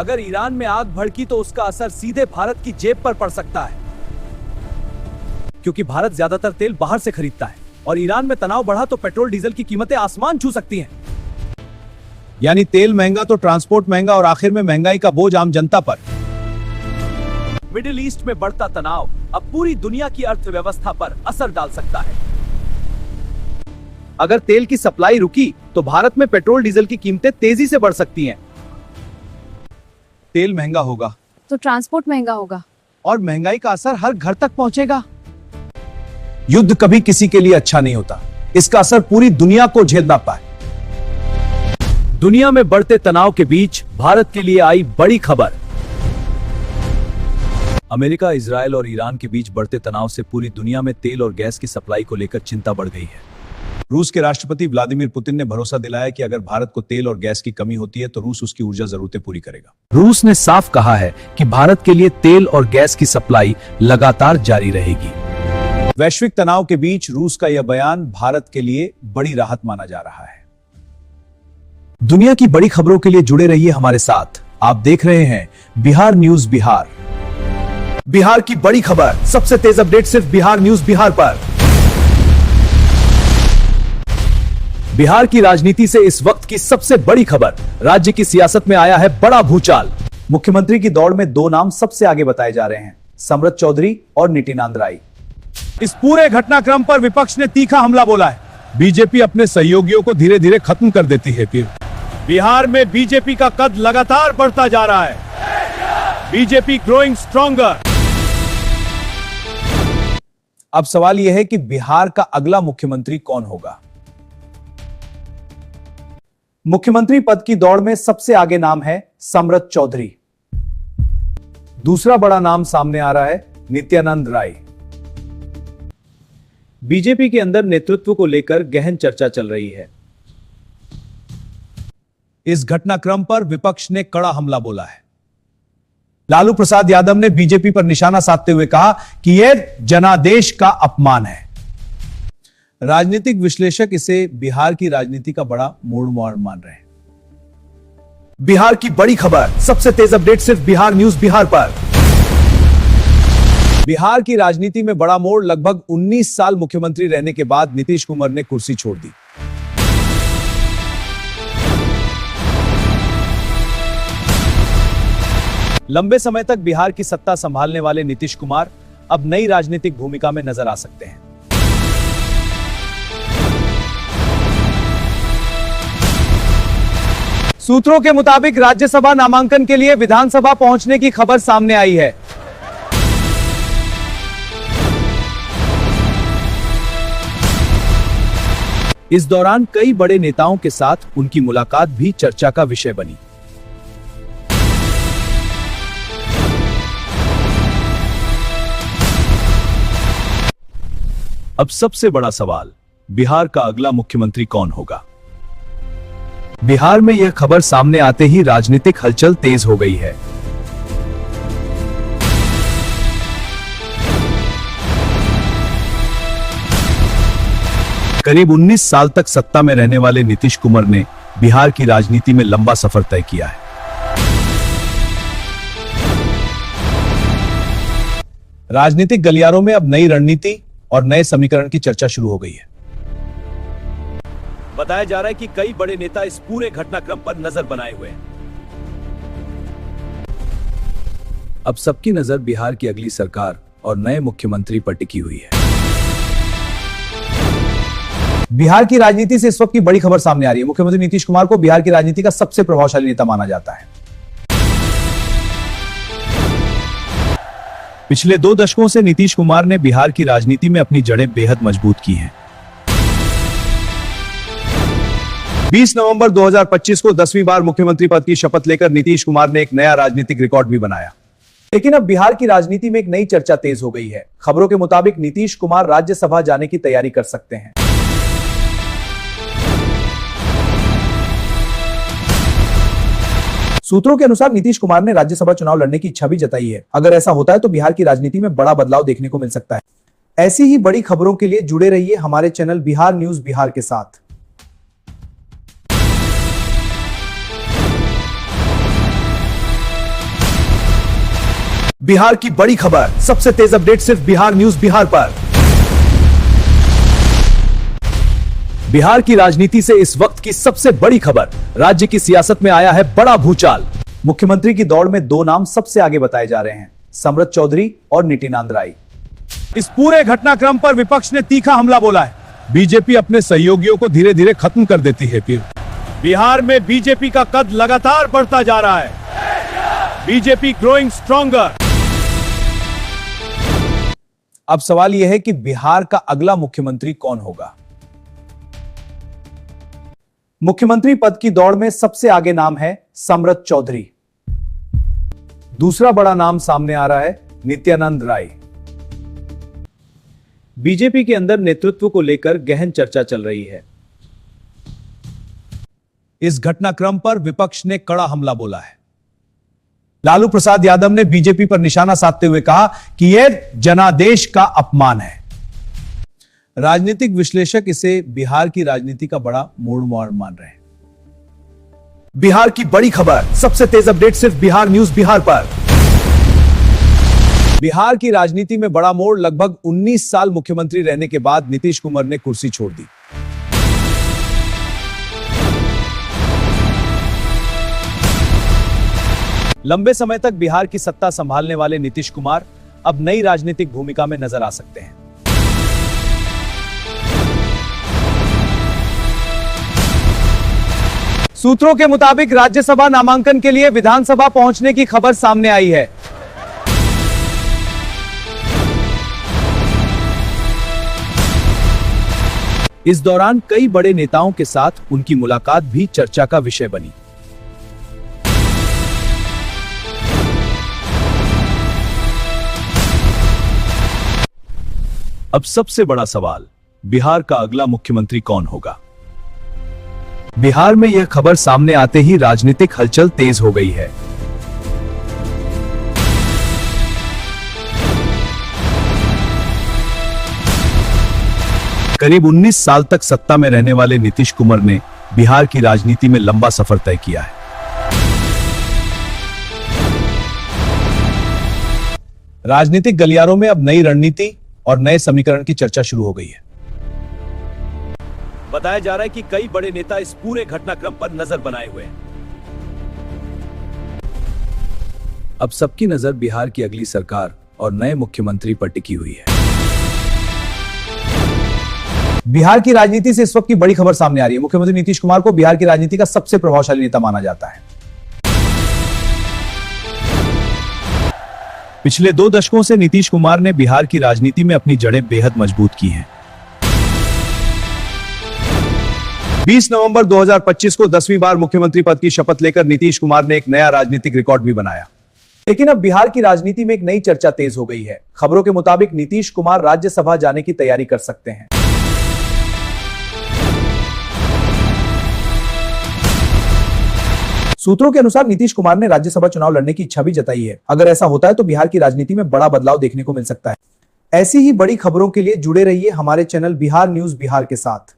अगर ईरान में आग भड़की तो उसका असर सीधे भारत की जेब पर पड़ सकता है, क्योंकि भारत ज्यादातर तेल बाहर से खरीदता है और ईरान में तनाव बढ़ा तो पेट्रोल डीजल की कीमतें आसमान छू सकती हैं। यानी तेल महंगा तो ट्रांसपोर्ट महंगा और आखिर में महंगाई का बोझ आम जनता पर। मिडिल ईस्ट में बढ़ता तनाव अब पूरी दुनिया की अर्थव्यवस्था पर असर डाल सकता है। अगर तेल की सप्लाई रुकी तो भारत में पेट्रोल डीजल की कीमतें तेजी से बढ़ सकती हैं। तेल महंगा होगा तो ट्रांसपोर्ट महंगा होगा और महंगाई का असर हर घर तक पहुंचेगा। युद्ध कभी किसी के लिए अच्छा नहीं होता, इसका असर पूरी दुनिया को झेलना पाए। दुनिया में बढ़ते तनाव के बीच भारत के लिए आई बड़ी खबर। अमेरिका, इजरायल और ईरान के बीच बढ़ते तनाव से पूरी दुनिया में तेल और गैस की सप्लाई को लेकर चिंता बढ़ गई है। रूस के राष्ट्रपति व्लादिमीर पुतिन ने भरोसा दिलाया कि अगर भारत को तेल और गैस की कमी होती है तो रूस उसकी ऊर्जा जरूरतें पूरी करेगा। रूस ने साफ कहा है कि भारत के लिए तेल और गैस की सप्लाई लगातार जारी रहेगी। वैश्विक तनाव के बीच रूस का यह बयान भारत के लिए बड़ी राहत माना जा रहा है। दुनिया की बड़ी खबरों के लिए जुड़े रहिए हमारे साथ। आप देख रहे हैं बिहार न्यूज बिहार। बिहार की बड़ी खबर, सबसे तेज अपडेट सिर्फ बिहार न्यूज बिहार पर। बिहार की राजनीति से इस वक्त की सबसे बड़ी खबर, राज्य की सियासत में आया है बड़ा भूचाल। मुख्यमंत्री की दौड़ में दो नाम सबसे आगे बताए जा रहे हैं, सम्रत चौधरी और नितिनानंद राय। इस पूरे घटनाक्रम पर विपक्ष ने तीखा हमला बोला है। बीजेपी अपने सहयोगियों को धीरे धीरे खत्म कर देती है। फिर बिहार में बीजेपी का कद लगातार बढ़ता जा रहा है। BJP growing stronger. अब सवाल यह है कि बिहार का अगला मुख्यमंत्री कौन होगा। मुख्यमंत्री पद की दौड़ में सबसे आगे नाम है सम्रत चौधरी। दूसरा बड़ा नाम सामने आ रहा है नित्यानंद राय। बीजेपी के अंदर नेतृत्व को लेकर गहन चर्चा चल रही है। इस घटनाक्रम पर विपक्ष ने कड़ा हमला बोला है। लालू प्रसाद यादव ने बीजेपी पर निशाना साधते हुए कहा कि यह जनादेश का अपमान है। राजनीतिक विश्लेषक इसे बिहार की राजनीति का बड़ा मोड़ मान रहे हैं। बिहार की बड़ी खबर, सबसे तेज अपडेट सिर्फ बिहार न्यूज बिहार पर। बिहार की राजनीति में बड़ा मोड़, लगभग 19 साल मुख्यमंत्री रहने के बाद नीतीश कुमार ने कुर्सी छोड़ दी। लंबे समय तक बिहार की सत्ता संभालने वाले नीतीश कुमार अब नई राजनीतिक भूमिका में नजर आ सकते हैं। सूत्रों के मुताबिक राज्यसभा नामांकन के लिए विधानसभा पहुंचने की खबर सामने आई है। इस दौरान कई बड़े नेताओं के साथ उनकी मुलाकात भी चर्चा का विषय बनी। अब सबसे बड़ा सवाल, बिहार का अगला मुख्यमंत्री कौन होगा। बिहार में यह खबर सामने आते ही राजनीतिक हलचल तेज हो गई है। करीब 19 साल तक सत्ता में रहने वाले नीतीश कुमार ने बिहार की राजनीति में लंबा सफर तय किया है। राजनीतिक गलियारों में अब नई रणनीति और नए समीकरण की चर्चा शुरू हो गई है। बताया जा रहा है कि कई बड़े नेता इस पूरे घटनाक्रम पर नजर बनाए हुए हैं। अब सबकी नजर बिहार की अगली सरकार और नए मुख्यमंत्री पर टिकी हुई है। बिहार की राजनीति से इस वक्त की बड़ी खबर सामने आ रही है। मुख्यमंत्री नीतीश कुमार को बिहार की राजनीति का सबसे प्रभावशाली नेता माना जाता है। पिछले 2 दशकों से नीतीश कुमार ने बिहार की राजनीति में अपनी जड़ें बेहद मजबूत की हैं। 20 नवंबर 2025 को 10वीं बार मुख्यमंत्री पद की शपथ लेकर नीतीश कुमार ने एक नया राजनीतिक रिकॉर्ड भी बनाया। लेकिन अब बिहार की राजनीति में एक नई चर्चा तेज हो गई है। खबरों के मुताबिक नीतीश कुमार राज्यसभा जाने की तैयारी कर सकते हैं। सूत्रों के अनुसार नीतीश कुमार ने राज्यसभा चुनाव लड़ने की इच्छा भी जताई है। अगर ऐसा होता है तो बिहार की राजनीति में बड़ा बदलाव देखने को मिल सकता है। ऐसी ही बड़ी खबरों के लिए जुड़े रहिए हमारे चैनल बिहार न्यूज बिहार के साथ। बिहार की बड़ी खबर, सबसे तेज अपडेट सिर्फ बिहार न्यूज बिहार पर। बिहार की राजनीति से इस वक्त की सबसे बड़ी खबर, राज्य की सियासत में आया है बड़ा भूचाल। मुख्यमंत्री की दौड़ में दो नाम सबसे आगे बताए जा रहे हैं, सम्रत चौधरी और नितिनांद राय। इस पूरे घटनाक्रम पर विपक्ष ने तीखा हमला बोला है। बीजेपी अपने सहयोगियों को धीरे धीरे खत्म कर देती है। फिर बिहार में बीजेपी का कद लगातार बढ़ता जा रहा है। BJP growing stronger. अब सवाल यह है कि बिहार का अगला मुख्यमंत्री कौन होगा। मुख्यमंत्री पद की दौड़ में सबसे आगे नाम है सम्रत चौधरी। दूसरा बड़ा नाम सामने आ रहा है नित्यानंद राय। बीजेपी के अंदर नेतृत्व को लेकर गहन चर्चा चल रही है। इस घटनाक्रम पर विपक्ष ने कड़ा हमला बोला है। लालू प्रसाद यादव ने बीजेपी पर निशाना साधते हुए कहा कि यह जनादेश का अपमान है। राजनीतिक विश्लेषक इसे बिहार की राजनीति का बड़ा मोड़ मान रहे हैं। बिहार की बड़ी खबर, सबसे तेज अपडेट सिर्फ बिहार न्यूज बिहार पर। बिहार की राजनीति में बड़ा मोड़, लगभग 19 साल मुख्यमंत्री रहने के बाद नीतीश कुमार ने कुर्सी छोड़ दी। लंबे समय तक बिहार की सत्ता संभालने वाले नीतीश कुमार अब नई राजनीतिक भूमिका में नजर आ सकते हैं। सूत्रों के मुताबिक राज्यसभा नामांकन के लिए विधानसभा पहुंचने की खबर सामने आई है। इस दौरान कई बड़े नेताओं के साथ उनकी मुलाकात भी चर्चा का विषय बनी। अब सबसे बड़ा सवाल, बिहार का अगला मुख्यमंत्री कौन होगा। बिहार में यह खबर सामने आते ही राजनीतिक हलचल तेज हो गई है। करीब 19 साल तक सत्ता में रहने वाले नीतीश कुमार ने बिहार की राजनीति में लंबा सफर तय किया है। राजनीतिक गलियारों में अब नई रणनीति और नए समीकरण की चर्चा शुरू हो गई है। बताया जा रहा है कि कई बड़े नेता इस पूरे घटनाक्रम पर नजर बनाए हुए हैं। अब सबकी नजर बिहार की अगली सरकार और नए मुख्यमंत्री पर टिकी हुई है। बिहार की राजनीति से इस वक्त की बड़ी खबर सामने आ रही है। मुख्यमंत्री नीतीश कुमार को बिहार की राजनीति का सबसे प्रभावशाली नेता माना जाता है। पिछले 2 दशकों से नीतीश कुमार ने बिहार की राजनीति में अपनी जड़ें बेहद मजबूत की हैं। 20 नवंबर 2025 को 10वीं बार मुख्यमंत्री पद की शपथ लेकर नीतीश कुमार ने एक नया राजनीतिक रिकॉर्ड भी बनाया। लेकिन अब बिहार की राजनीति में एक नई चर्चा तेज हो गई है। खबरों के मुताबिक नीतीश कुमार राज्यसभा जाने की तैयारी कर सकते हैं। सूत्रों के अनुसार नीतीश कुमार ने राज्यसभा चुनाव लड़ने की इच्छा भी जताई है। अगर ऐसा होता है तो बिहार की राजनीति में बड़ा बदलाव देखने को मिल सकता है। ऐसी ही बड़ी खबरों के लिए जुड़े रहिए हमारे चैनल बिहार न्यूज बिहार के साथ।